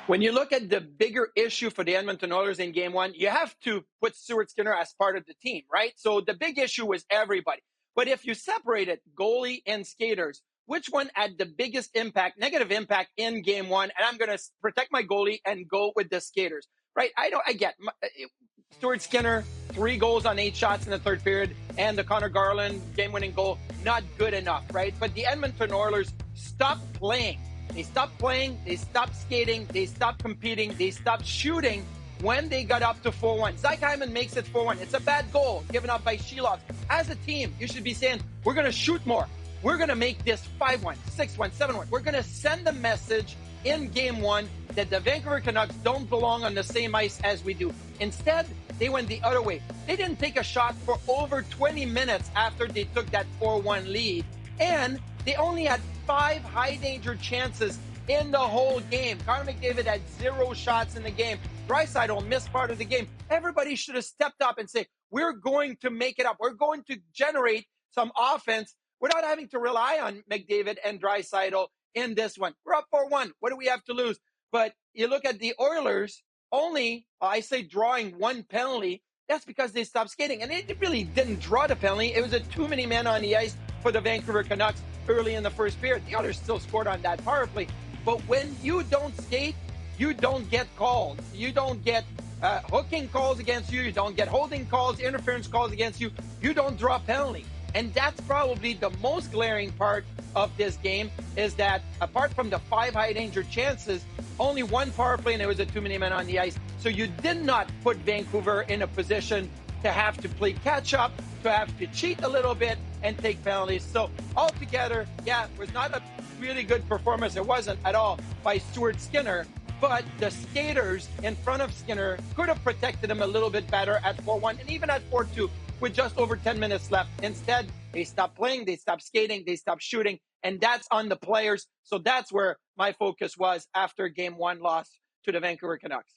When you look at the bigger issue for the Edmonton Oilers in game one, you have to put Stuart Skinner as part of the team, right? So the big issue was everybody. But if you separated goalie and skaters, which one had the biggest impact, negative impact in game one? And I'm going to protect my goalie and go with the skaters, right? I get Stuart Skinner, 3 goals on 8 shots in the third period, and the Connor Garland game-winning goal, not good enough, right? But the Edmonton Oilers stopped playing. They stopped playing, they stopped skating, they stopped competing, they stopped shooting when they got up to 4-1. Zach Hyman makes it 4-1. It's a bad goal given up by Sheeloff. As a team, you should be saying, we're going to shoot more. We're going to make this 5-1, 6-1, 7-1. We're going to send the message in game one that the Vancouver Canucks don't belong on the same ice as we do. Instead, they went the other way. They didn't take a shot for over 20 minutes after they took that 4-1 lead. And they only had 5 high-danger chances in the whole game. Connor McDavid had 0 shots in the game. Draisaitl missed part of the game. Everybody should have stepped up and say, we're going to make it up. We're going to generate some offense without having to rely on McDavid and Draisaitl in this one. We're up 4-1. What do we have to lose? But you look at the Oilers, only, I say, drawing 1 penalty. That's because they stopped skating. And they really didn't draw the penalty. It was a too many men on the ice for the Vancouver Canucks early in the first period. The Oilers still scored on that power play. But when you don't skate, you don't get called. You don't get hooking calls against you. You don't get holding calls, interference calls against you. You don't draw a penalty. And that's probably the most glaring part of this game, is that apart from the 5 high danger chances, only 1 power play, and there was a too many men on the ice. So you did not put Vancouver in a position to have to play catch up, to have to cheat a little bit and take penalties. So altogether, yeah, it was not a really good performance. It wasn't at all by Stuart Skinner, but the skaters in front of Skinner could have protected him a little bit better at 4-1 and even at 4-2 with just over 10 minutes left. Instead, they stopped playing, they stopped skating, they stopped shooting, and that's on the players. So that's where my focus was after game one loss to the Vancouver Canucks.